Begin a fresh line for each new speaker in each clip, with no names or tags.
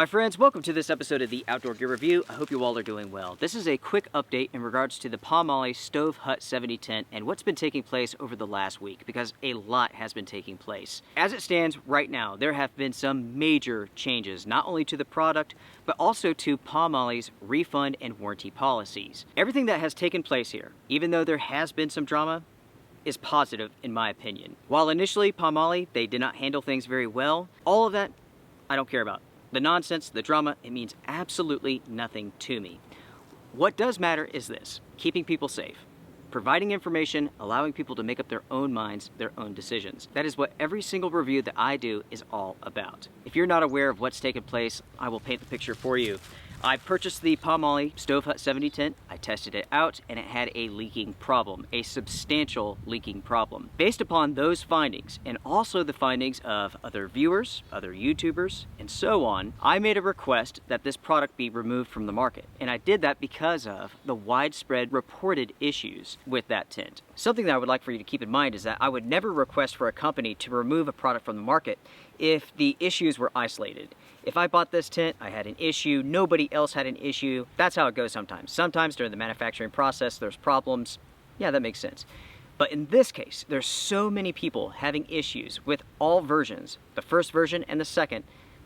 My friends, welcome to this episode of the Outdoor Gear Review. I hope you all are doing well. This is a quick update in regards to the Pomoly StoveHut 70 tent and what's been taking place over the last week, because a lot has been taking place. As it stands right now, there have been some major changes, not only to the product, but also to Pomoly's refund and warranty policies. Everything that has taken place here, even though there has been some drama, is positive in my opinion. While initially Pomoly, they did not handle things very well, all of that I don't care about. The nonsense, the drama, it means absolutely nothing to me. What does matter is this: keeping people safe, providing information, allowing people to make up their own minds, their own decisions. That is what every single review that I do is all about. If you're not aware of what's taken place, I will paint the picture for you. I purchased the Pomoly StoveHut 70 tent, I tested it out, and it had a leaking problem, a substantial leaking problem. Based upon those findings, and also the findings of other viewers, other YouTubers, and so on, I made a request that this product be removed from the market. And I did that because of the widespread reported issues with that tent. Something that I would like for you to keep in mind is that I would never request for a company to remove a product from the market if the issues were isolated. If I bought this tent, I had an issue, nobody else had an issue. That's how it goes sometimes. Sometimes during the manufacturing process, there's problems. Yeah, that makes sense. But in this case, there's so many people having issues with all versions, the first version and the second.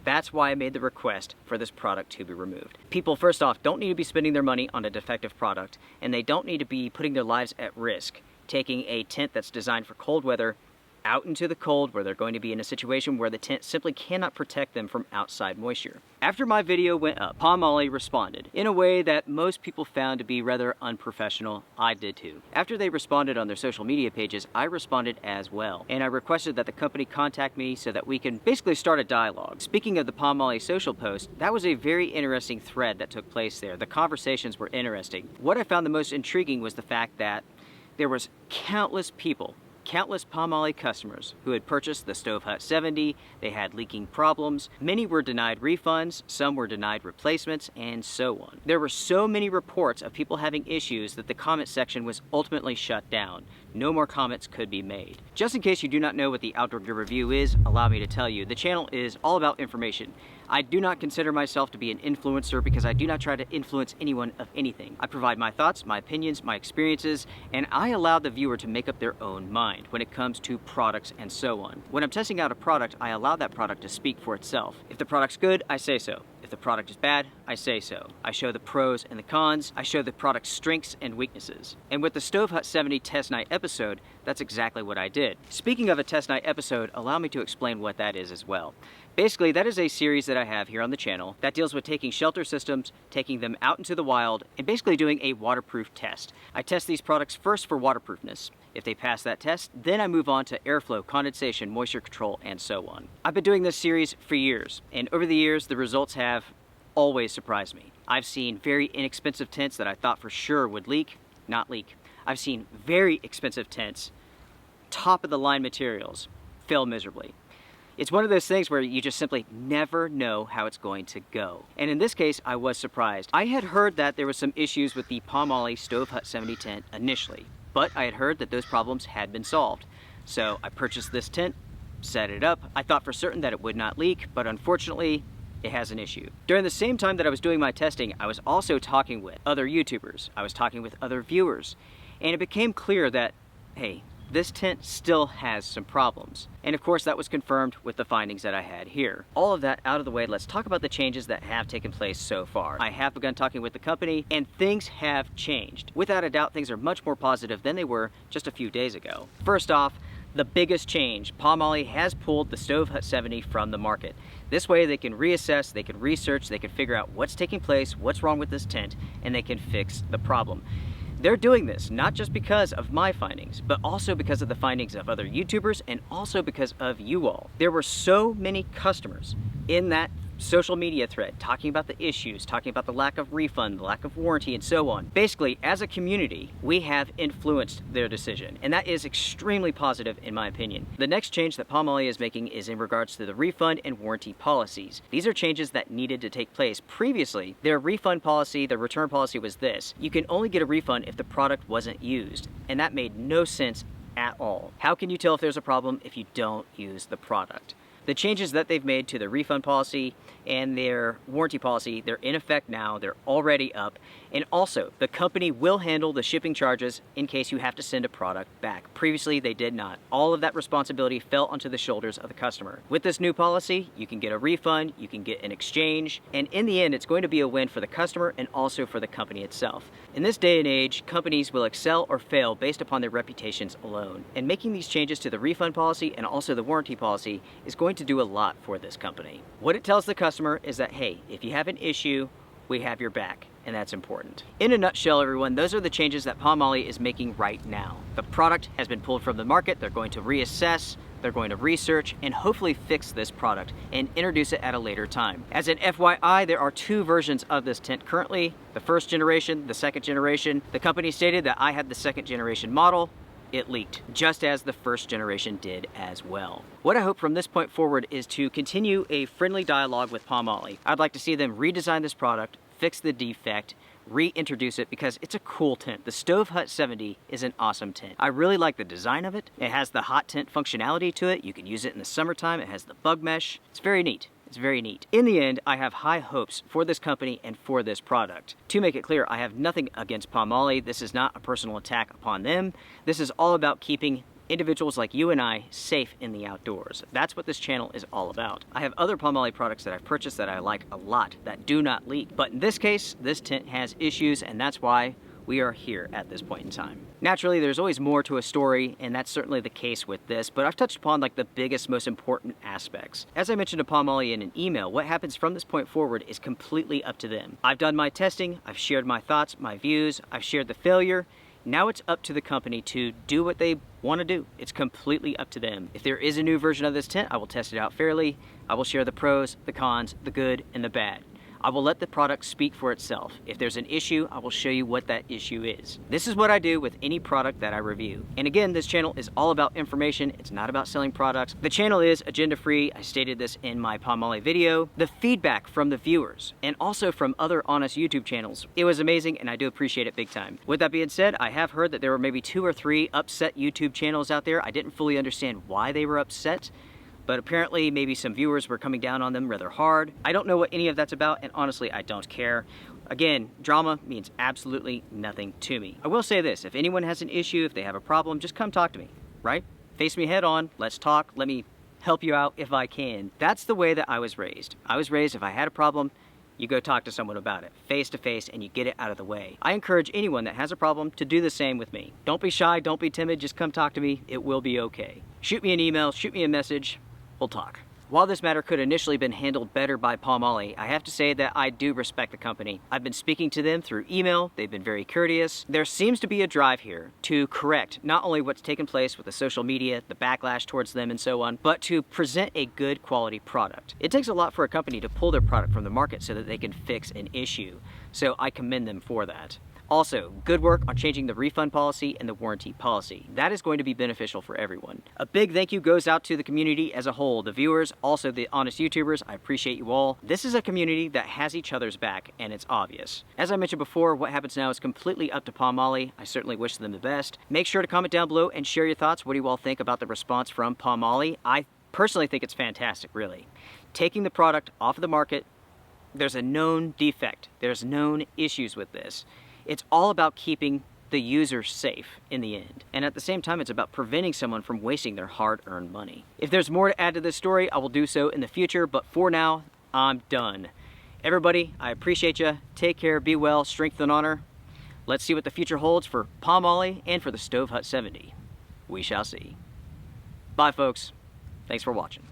That's why I made the request for this product to be removed. People, first off, don't need to be spending their money on a defective product, and they don't need to be putting their lives at risk, taking a tent that's designed for cold weather out into the cold, where they're going to be in a situation where the tent simply cannot protect them from outside moisture. After my video went up, Pomoly responded in a way that most people found to be rather unprofessional. I did too. After they responded on their social media pages, I responded as well, and I requested that the company contact me so that we can basically start a dialogue. Speaking of the Pomoly social post, that was a very interesting thread that took place there. The conversations were interesting. What I found the most intriguing was the fact that there was countless people, countless Pomoly customers who had purchased the StoveHut 70, they had leaking problems, many were denied refunds, some were denied replacements, and so on. There were so many reports of people having issues that the comment section was ultimately shut down. No more comments could be made. Just in case you do not know what the Outdoor Gear Review is, allow me to tell you, the channel is all about information. I do not consider myself to be an influencer because I do not try to influence anyone of anything. I provide my thoughts, my opinions, my experiences, and I allow the viewer to make up their own mind when it comes to products and so on. When I'm testing out a product, I allow that product to speak for itself. If the product's good, I say so. If the product is bad, I say so. I show the pros and the cons. I show the product's strengths and weaknesses. And with the StoveHut 70 test night episode, that's exactly what I did. Speaking of a test night episode, allow me to explain what that is as well. Basically, that is a series that I have here on the channel that deals with taking shelter systems, taking them out into the wild, and basically doing a waterproof test. I test these products first for waterproofness. If they pass that test, then I move on to airflow, condensation, moisture control, and so on. I've been doing this series for years, and over the years, the results have always surprised me. I've seen very inexpensive tents that I thought for sure would leak, not leak. I've seen very expensive tents, top of the line materials, fail miserably. It's one of those things where you just simply never know how it's going to go. And in this case, I was surprised. I had heard that there was some issues with the Pomoly StoveHut 70 tent initially, but I had heard that those problems had been solved. So I purchased this tent, set it up. I thought for certain that it would not leak, but unfortunately, it has an issue. During the same time that I was doing my testing, I was also talking with other YouTubers. I was talking with other viewers, and it became clear that, hey, this tent still has some problems. And of course, that was confirmed with the findings that I had here. All of that out of the way, let's talk about the changes that have taken place so far. I have begun talking with the company, and things have changed. Without a doubt, things are much more positive than they were just a few days ago. First off, the biggest change, Pomoly has pulled the StoveHut 70 from the market. This way they can reassess, they can research, they can figure out what's taking place, what's wrong with this tent, and they can fix the problem. They're doing this not just because of my findings, but also because of the findings of other YouTubers and also because of you all. There were so many customers in that social media thread talking about the issues, talking about the lack of refund, the lack of warranty, and so on. Basically, as a community, we have influenced their decision, and that is extremely positive in my opinion. The next change that Pomoly is making is in regards to the refund and warranty policies. These are changes that needed to take place. Previously, their refund policy, their return policy was this: you can only get a refund if the product wasn't used, and that made no sense at all. How can you tell if there's a problem if you don't use the product? The changes that they've made to the refund policy and their warranty policy, they're in effect now, they're already up, and also the company will handle the shipping charges in case you have to send a product back. Previously they did not. All of that responsibility fell onto the shoulders of the customer. With this new policy, you can get a refund, you can get an exchange, and in the end it's going to be a win for the customer and also for the company itself. In this day and age, companies will excel or fail based upon their reputations alone, and making these changes to the refund policy and also the warranty policy is going to do a lot for this company. What it tells the customer is that, hey, if you have an issue, we have your back, and that's important. In a nutshell, everyone, those are the changes that Pomoly is making right now. The product has been pulled from the market, they're going to reassess, they're going to research, and hopefully fix this product and introduce it at a later time. As an FYI, there are 2 versions of this tent currently, the first generation, the second generation. The company stated that I had the second generation model. It leaked, just as the first generation did as well. What I hope from this point forward is to continue a friendly dialogue with Pomoly. I'd like to see them redesign this product, fix the defect, reintroduce it, because it's a cool tent. The StoveHut 70 is an awesome tent. I really like the design of it. It has the hot tent functionality to it. You can use it in the summertime. It has the bug mesh. It's very neat. It's very neat. In the end, I have high hopes for this company and for this product. To make it clear, I have nothing against Pomoly. This is not a personal attack upon them. This is all about keeping individuals like you and I safe in the outdoors. That's what this channel is all about. I have other Pomoly products that I've purchased that I like a lot that do not leak. But in this case, this tent has issues, and that's why we are here at this point in time. Naturally, there's always more to a story, and that's certainly the case with this, but I've touched upon like the biggest, most important aspects. As I mentioned to Pomoly in an email, what happens from this point forward is completely up to them. I've done my testing, I've shared my thoughts, my views, I've shared the failure. Now it's up to the company to do what they want to do. It's completely up to them. If there is a new version of this tent, I will test it out fairly. I will share the pros, the cons, the good, and the bad. I will let the product speak for itself. If there's an issue, I will show you what that issue is. This is what I do with any product that I review. And again, this channel is all about information. It's not about selling products. The channel is agenda free. I stated this in my Pomoly video. The feedback from the viewers and also from other honest YouTube channels, it was amazing, and I do appreciate it big time. With that being said, I have heard that there were maybe 2 or 3 upset YouTube channels out there. I didn't fully understand why they were upset, but apparently maybe some viewers were coming down on them rather hard. I don't know what any of that's about, and honestly, I don't care. Again, drama means absolutely nothing to me. I will say this, if anyone has an issue, if they have a problem, just come talk to me, right? Face me head on, let's talk, let me help you out if I can. That's the way that I was raised. I was raised, if I had a problem, you go talk to someone about it, face to face, and you get it out of the way. I encourage anyone that has a problem to do the same with me. Don't be shy, don't be timid, just come talk to me, it will be okay. Shoot me an email, shoot me a message, we'll talk. While this matter could initially been handled better by Pomoly, I have to say that I do respect the company. I've been speaking to them through email, they've been very courteous. There seems to be a drive here to correct not only what's taken place with the social media, the backlash towards them and so on, but to present a good quality product. It takes a lot for a company to pull their product from the market so that they can fix an issue, so I commend them for that. Also, good work on changing the refund policy and the warranty policy. That is going to be beneficial for everyone. A big thank you goes out to the community as a whole, the viewers, also the honest YouTubers. I appreciate you all. This is a community that has each other's back, and it's obvious. As I mentioned before, what happens now is completely up to Pomoly. I certainly wish them the best. Make sure to comment down below and share your thoughts. What do you all think about the response from Pomoly? I personally think it's fantastic, really. Taking the product off of the market, there's a known defect. There's known issues with this. It's all about keeping the user safe in the end. And at the same time, it's about preventing someone from wasting their hard-earned money. If there's more to add to this story, I will do so in the future, but for now, I'm done. Everybody, I appreciate you. Take care, be well, strength and honor. Let's see what the future holds for Pomoly and for the StoveHut 70. We shall see. Bye, folks. Thanks for watching.